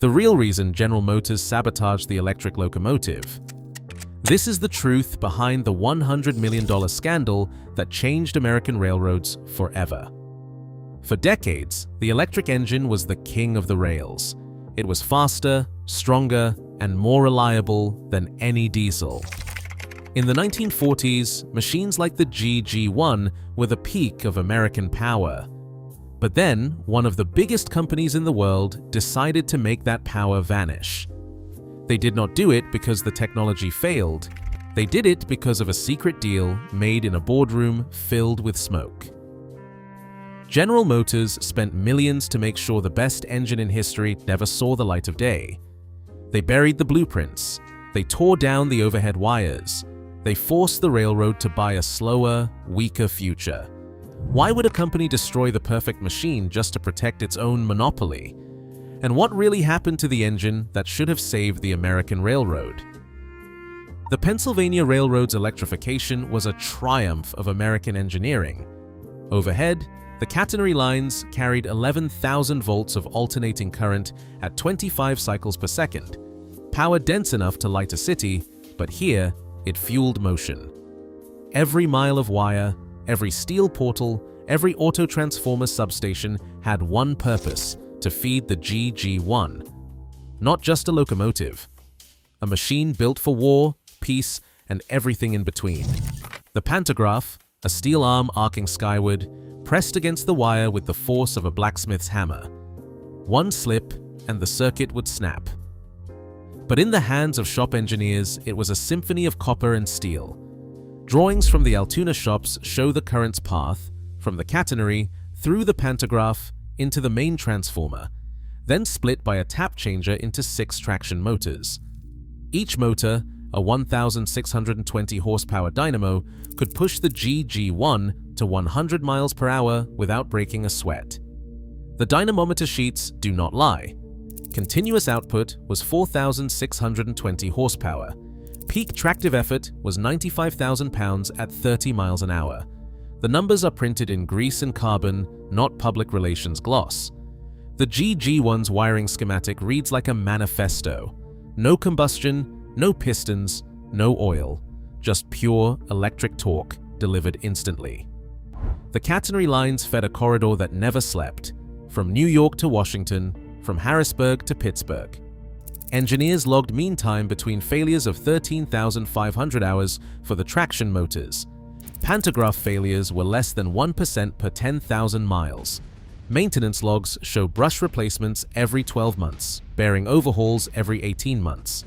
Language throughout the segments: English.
The real reason General Motors sabotaged the electric locomotive. This is the truth behind the $100 million scandal that changed American railroads forever. For decades, the electric engine was the king of the rails. It was faster, stronger, and more reliable than any diesel. In the 1940s, machines like the GG1 were the peak of American power. But then, one of the biggest companies in the world decided to make that power vanish. They did not do it because the technology failed. They did it because of a secret deal made in a boardroom filled with smoke. General Motors spent millions to make sure the best engine in history never saw the light of day. They buried the blueprints. They tore down the overhead wires. They forced the railroad to buy a slower, weaker future. Why would a company destroy the perfect machine just to protect its own monopoly? And what really happened to the engine that should have saved the American railroad? The Pennsylvania Railroad's electrification was a triumph of American engineering. Overhead, the catenary lines carried 11,000 volts of alternating current at 25 cycles per second, power dense enough to light a city, but here it fueled motion. Every mile of wire, every steel portal, every auto-transformer substation had one purpose: to feed the GG1. Not just a locomotive. A machine built for war, peace, and everything in between. The pantograph, a steel arm arcing skyward, pressed against the wire with the force of a blacksmith's hammer. One slip, and the circuit would snap. But in the hands of shop engineers, it was a symphony of copper and steel. Drawings from the Altoona shops show the current's path, from the catenary, through the pantograph, into the main transformer, then split by a tap changer into 6 traction motors. Each motor, a 1,620 horsepower dynamo, could push the GG1 to 100 miles per hour without breaking a sweat. The dynamometer sheets do not lie. Continuous output was 4,620 horsepower. Peak tractive effort was 95,000 pounds at 30 miles an hour. The numbers are printed in grease and carbon, not public relations gloss. The GG1's wiring schematic reads like a manifesto. No combustion, no pistons, no oil. Just pure electric torque delivered instantly. The catenary lines fed a corridor that never slept, from New York to Washington, from Harrisburg to Pittsburgh. Engineers logged mean time between failures of 13,500 hours for the traction motors. Pantograph failures were less than 1% per 10,000 miles. Maintenance logs show brush replacements every 12 months, bearing overhauls every 18 months.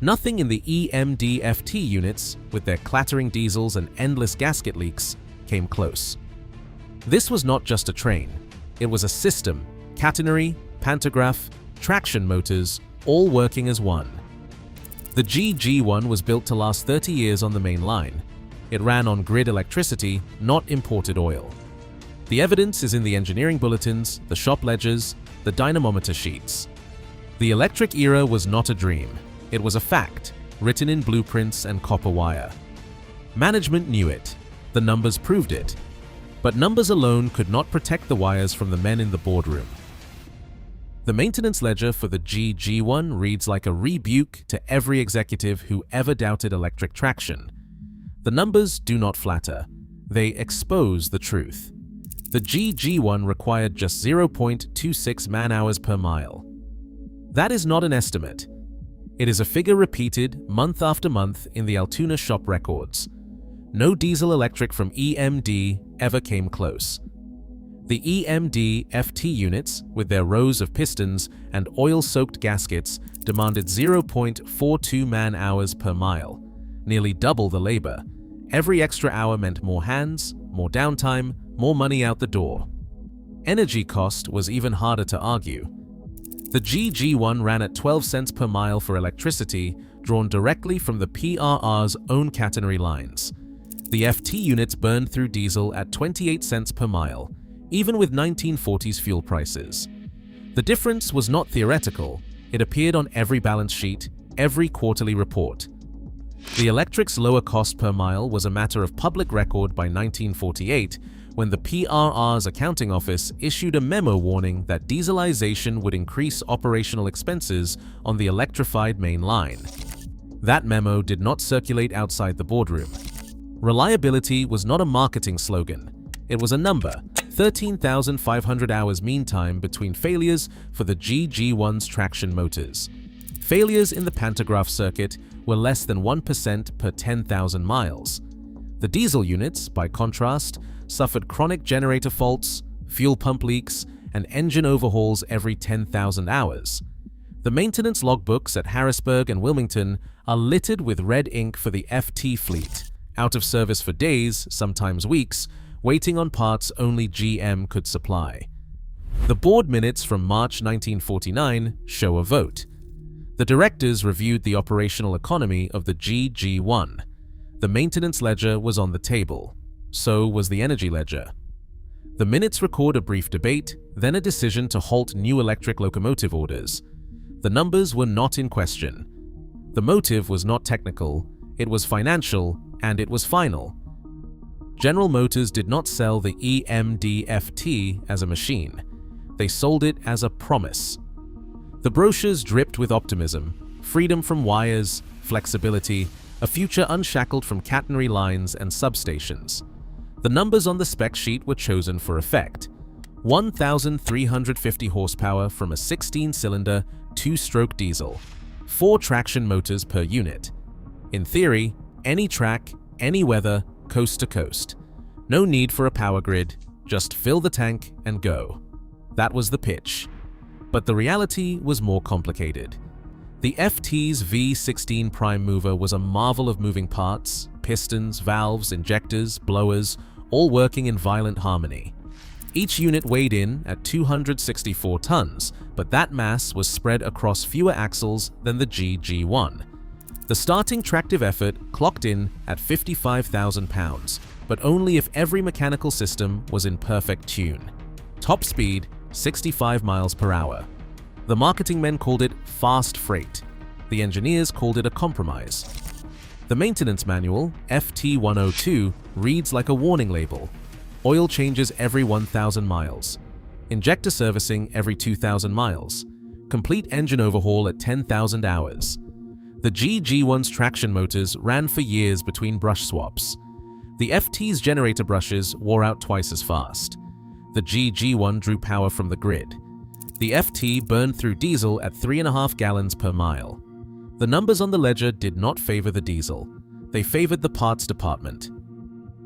Nothing in the EMD-FT units, with their clattering diesels and endless gasket leaks, came close. This was not just a train. It was a system: catenary, pantograph, traction motors, all working as one. The GG1 was built to last 30 years on the main line. It ran on grid electricity, not imported oil. The evidence is in the engineering bulletins, the shop ledgers, the dynamometer sheets. The electric era was not a dream. It was a fact, written in blueprints and copper wire. Management knew it. The numbers proved it. But numbers alone could not protect the wires from the men in the boardroom. The maintenance ledger for the GG1 reads like a rebuke to every executive who ever doubted electric traction. The numbers do not flatter. They expose the truth. The GG1 required just 0.26 man-hours per mile. That is not an estimate. It is a figure repeated month after month in the Altoona shop records. No diesel-electric from EMD ever came close. The EMD-FT units, with their rows of pistons and oil-soaked gaskets, demanded 0.42 man-hours per mile, nearly double the labor. Every extra hour meant more hands, more downtime, more money out the door. Energy cost was even harder to argue. The GG1 ran at 12 cents per mile for electricity, drawn directly from the PRR's own catenary lines. The FT units burned through diesel at 28 cents per mile, even with 1940s fuel prices. The difference was not theoretical. It appeared on every balance sheet, every quarterly report. The electric's lower cost per mile was a matter of public record by 1948, when the PRR's accounting office issued a memo warning that dieselization would increase operational expenses on the electrified main line. That memo did not circulate outside the boardroom. Reliability was not a marketing slogan. It was a number: 13,500 hours mean time between failures for the GG1's traction motors. Failures in the pantograph circuit were less than 1% per 10,000 miles. The diesel units, by contrast, suffered chronic generator faults, fuel pump leaks, and engine overhauls every 10,000 hours. The maintenance logbooks at Harrisburg and Wilmington are littered with red ink for the FT fleet, out of service for days, sometimes weeks, waiting on parts only GM could supply. The board minutes from March 1949 show a vote. The directors reviewed the operational economy of the GG1. The maintenance ledger was on the table. So was the energy ledger. The minutes record a brief debate, then a decision to halt new electric locomotive orders. The numbers were not in question. The motive was not technical, it was financial, and it was final. General Motors did not sell the EMDFT as a machine. They sold it as a promise. The brochures dripped with optimism, freedom from wires, flexibility, a future unshackled from catenary lines and substations. The numbers on the spec sheet were chosen for effect: 1,350 horsepower from a 16-cylinder, 2-stroke diesel, 4 traction motors per unit. In theory, any track, any weather, coast to coast. No need for a power grid, just fill the tank and go. That was the pitch. But the reality was more complicated. The FT's V16 prime mover was a marvel of moving parts, pistons, valves, injectors, blowers, all working in violent harmony. Each unit weighed in at 264 tons, but that mass was spread across fewer axles than the GG1. The starting tractive effort clocked in at 55,000 pounds, but only if every mechanical system was in perfect tune. Top speed, 65 miles per hour. The marketing men called it fast freight. The engineers called it a compromise. The maintenance manual, FT102, reads like a warning label. Oil changes every 1,000 miles. Injector servicing every 2,000 miles. Complete engine overhaul at 10,000 hours. The GG1's traction motors ran for years between brush swaps. The FT's generator brushes wore out twice as fast. The GG1 drew power from the grid. The FT burned through diesel at 3.5 gallons per mile. The numbers on the ledger did not favor the diesel. They favored the parts department.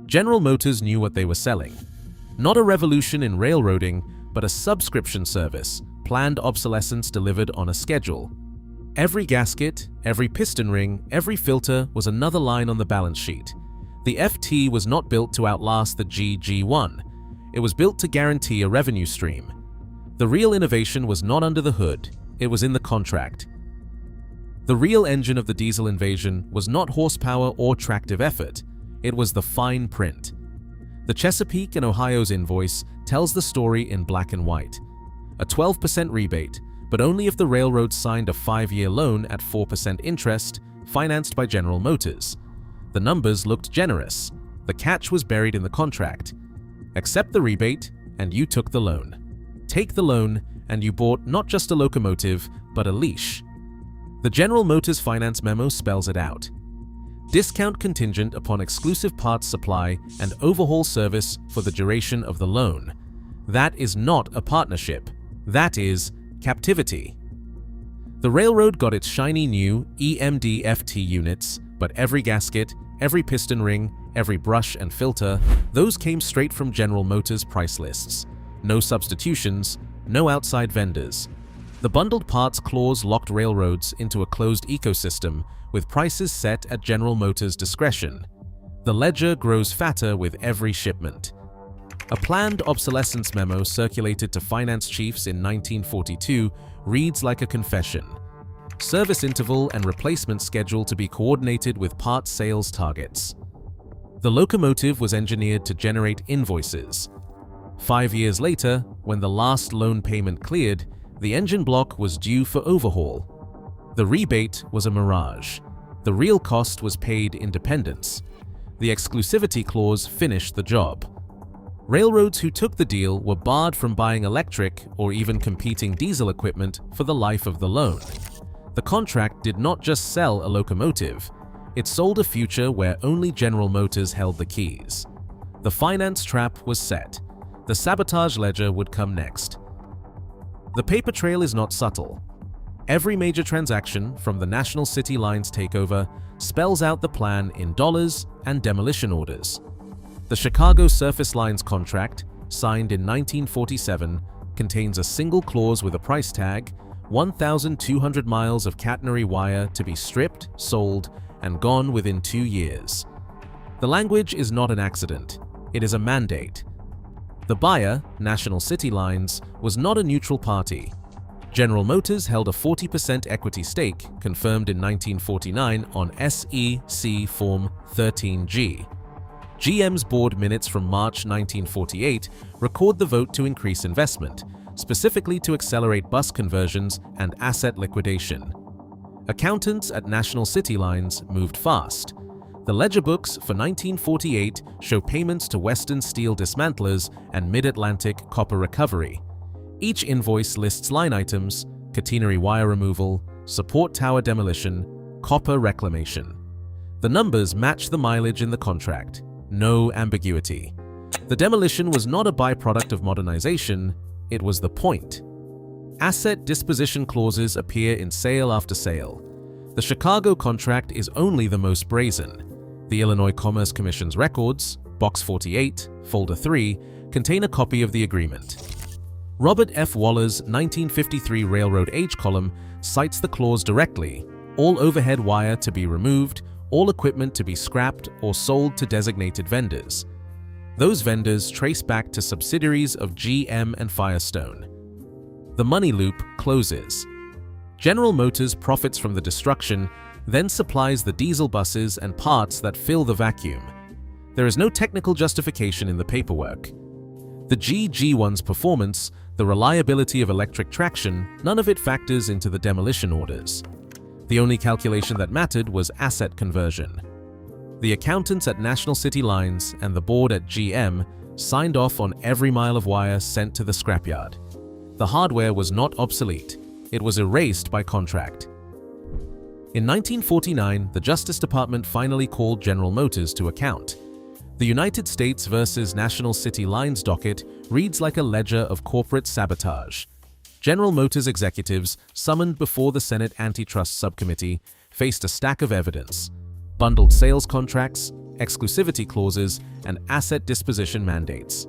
General Motors knew what they were selling. Not a revolution in railroading, but a subscription service, planned obsolescence delivered on a schedule. Every gasket, every piston ring, every filter was another line on the balance sheet. The FT was not built to outlast the GG1. It was built to guarantee a revenue stream. The real innovation was not under the hood, it was in the contract. The real engine of the diesel invasion was not horsepower or tractive effort, it was the fine print. The Chesapeake and Ohio's invoice tells the story in black and white. A 12% rebate, but only if the railroad signed a 5-year loan at 4% interest, financed by General Motors. The numbers looked generous. The catch was buried in the contract. Accept the rebate, and you took the loan. Take the loan, and you bought not just a locomotive, but a leash. The General Motors finance memo spells it out. Discount contingent upon exclusive parts supply and overhaul service for the duration of the loan. That is not a partnership. That is captivity. The railroad got its shiny new EMDFT units, but every gasket, every piston ring, every brush and filter, those came straight from General Motors price lists. No substitutions, no outside vendors. The bundled parts clause locked railroads into a closed ecosystem with prices set at General Motors' discretion. The ledger grows fatter with every shipment. A planned obsolescence memo circulated to finance chiefs in 1942 reads like a confession. Service interval and replacement schedule to be coordinated with parts sales targets. The locomotive was engineered to generate invoices. 5 years later, when the last loan payment cleared, the engine block was due for overhaul. The rebate was a mirage. The real cost was paid in dependence. The exclusivity clause finished the job. Railroads who took the deal were barred from buying electric or even competing diesel equipment for the life of the loan. The contract did not just sell a locomotive, it sold a future where only General Motors held the keys. The finance trap was set. The sabotage ledger would come next. The paper trail is not subtle. Every major transaction, from the National City Lines takeover, spells out the plan in dollars and demolition orders. The Chicago Surface Lines contract, signed in 1947, contains a single clause with a price tag: 1,200 miles of catenary wire to be stripped, sold, and gone within 2 years. The language is not an accident, it is a mandate. The buyer, National City Lines, was not a neutral party. General Motors held a 40% equity stake, confirmed in 1949 on SEC Form 13G. GM's board minutes from March 1948 record the vote to increase investment, specifically to accelerate bus conversions and asset liquidation. Accountants at National City Lines moved fast. The ledger books for 1948 show payments to Western Steel dismantlers and Mid-Atlantic Copper Recovery. Each invoice lists line items: catenary wire removal, support tower demolition, copper reclamation. The numbers match the mileage in the contract. No ambiguity. The demolition was not a byproduct of modernization, it was the point. Asset disposition clauses appear in sale after sale. The Chicago contract is only the most brazen. The Illinois Commerce Commission's records, Box 48, Folder 3, contain a copy of the agreement. Robert F. Waller's 1953 Railroad Age column cites the clause directly: all overhead wire to be removed, all equipment to be scrapped or sold to designated vendors. Those vendors trace back to subsidiaries of GM and Firestone. The money loop closes. General Motors profits from the destruction, then supplies the diesel buses and parts that fill the vacuum. There is no technical justification in the paperwork. The GG1's performance, the reliability of electric traction, none of it factors into the demolition orders. The only calculation that mattered was asset conversion. The accountants at National City Lines and the board at GM signed off on every mile of wire sent to the scrapyard. The hardware was not obsolete, it was erased by contract. In 1949, the Justice Department finally called General Motors to account. The United States versus National City Lines docket reads like a ledger of corporate sabotage. General Motors executives, summoned before the Senate Antitrust Subcommittee, faced a stack of evidence: bundled sales contracts, exclusivity clauses, and asset disposition mandates.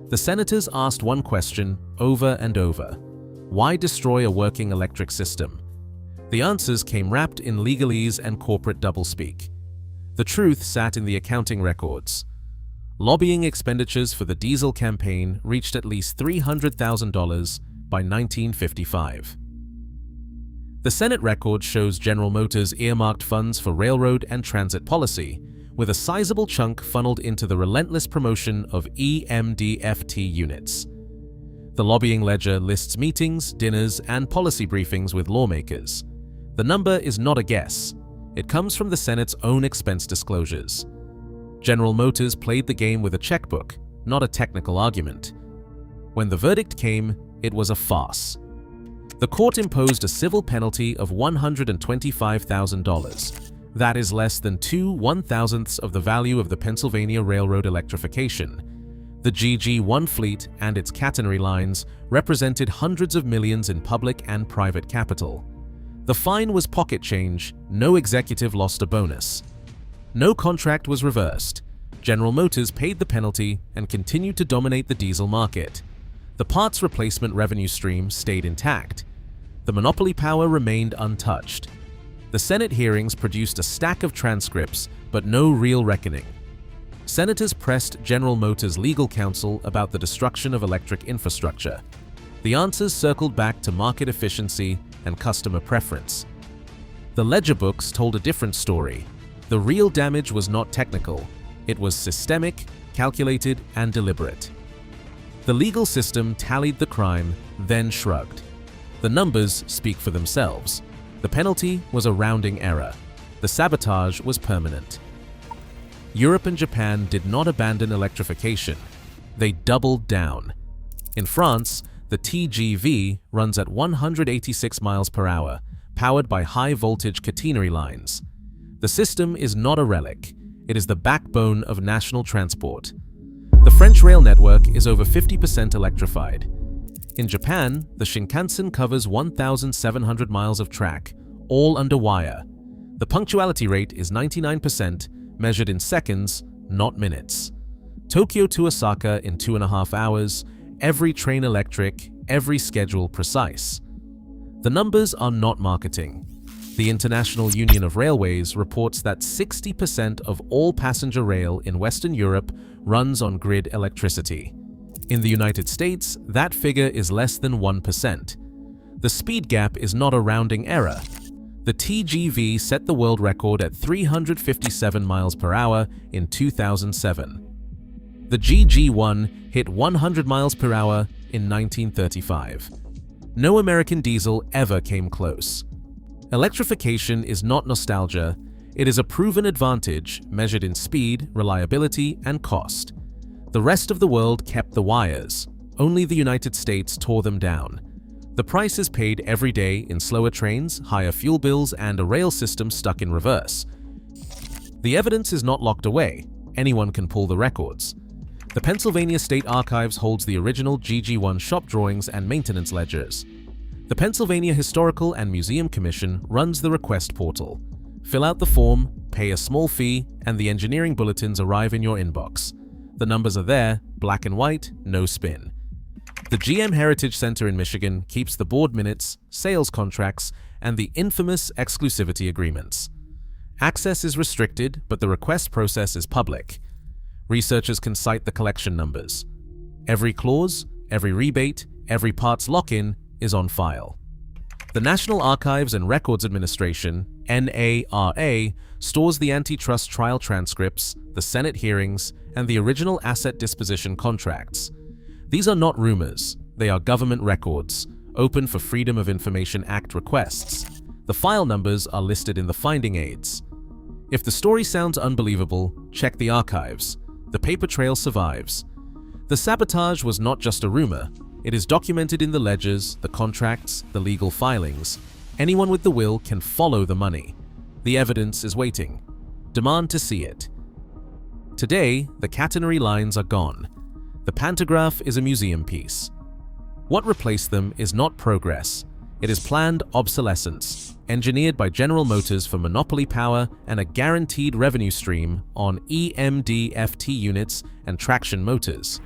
The senators asked one question over and over: why destroy a working electric system? The answers came wrapped in legalese and corporate doublespeak. The truth sat in the accounting records. Lobbying expenditures for the diesel campaign reached at least $300,000 by 1955. The Senate record shows General Motors earmarked funds for railroad and transit policy, with a sizable chunk funneled into the relentless promotion of EMDFT units. The lobbying ledger lists meetings, dinners, and policy briefings with lawmakers. The number is not a guess. It comes from the Senate's own expense disclosures. General Motors played the game with a checkbook, not a technical argument. When the verdict came, it was a farce. The court imposed a civil penalty of $125,000. That is less than 2/1,000ths of the value of the Pennsylvania Railroad electrification. The GG1 fleet and its catenary lines represented hundreds of millions in public and private capital. The fine was pocket change, no executive lost a bonus. No contract was reversed. General Motors paid the penalty and continued to dominate the diesel market. The parts replacement revenue stream stayed intact. The monopoly power remained untouched. The Senate hearings produced a stack of transcripts, but no real reckoning. Senators pressed General Motors' legal counsel about the destruction of electric infrastructure. The answers circled back to market efficiency and customer preference. The ledger books told a different story. The real damage was not technical. It was systemic, calculated, and deliberate. The legal system tallied the crime, then shrugged. The numbers speak for themselves. The penalty was a rounding error. The sabotage was permanent. Europe and Japan did not abandon electrification. They doubled down. In France, the TGV runs at 186 miles per hour, powered by high-voltage catenary lines. The system is not a relic. It is the backbone of national transport. The French rail network is over 50% electrified. In Japan, the Shinkansen covers 1,700 miles of track, all under wire. The punctuality rate is 99%, measured in seconds, not minutes. Tokyo to Osaka in 2.5 hours, every train electric, every schedule precise. The numbers are not marketing. The International Union of Railways reports that 60% of all passenger rail in Western Europe runs on grid electricity. In the United States, that figure is less than 1%. The speed gap is not a rounding error. The TGV set the world record at 357 miles per hour in 2007. The GG1 hit 100 miles per hour in 1935. No American diesel ever came close. Electrification is not nostalgia, it is a proven advantage measured in speed, reliability, and cost. The rest of the world kept the wires. Only the United States tore them down. The price is paid every day in slower trains, higher fuel bills, and a rail system stuck in reverse. The evidence is not locked away. Anyone can pull the records. The Pennsylvania State Archives holds the original GG1 shop drawings and maintenance ledgers. The Pennsylvania Historical and Museum Commission runs the request portal. Fill out the form, pay a small fee, and the engineering bulletins arrive in your inbox. The numbers are there, black and white, no spin. The GM Heritage Center in Michigan keeps the board minutes, sales contracts, and the infamous exclusivity agreements. Access is restricted, but the request process is public. Researchers can cite the collection numbers. Every clause, every rebate, every parts lock-in is on file. The National Archives and Records Administration, NARA, stores the antitrust trial transcripts, the Senate hearings, and the original asset disposition contracts. These are not rumors, they are government records, open for Freedom of Information Act requests. The file numbers are listed in the finding aids. If the story sounds unbelievable, check the archives. The paper trail survives. The sabotage was not just a rumor. It is documented in the ledgers, the contracts, the legal filings. Anyone with the will can follow the money. The evidence is waiting. Demand to see it. Today, the catenary lines are gone. The pantograph is a museum piece. What replaced them is not progress. It is planned obsolescence, engineered by General Motors for monopoly power and a guaranteed revenue stream on EMD-FT units and traction motors.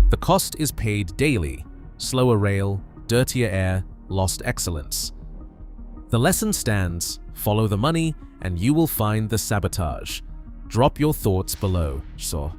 The cost is paid daily. Slower rail, dirtier air, lost excellence. The lesson stands, follow the money and you will find the sabotage. Drop your thoughts below. So.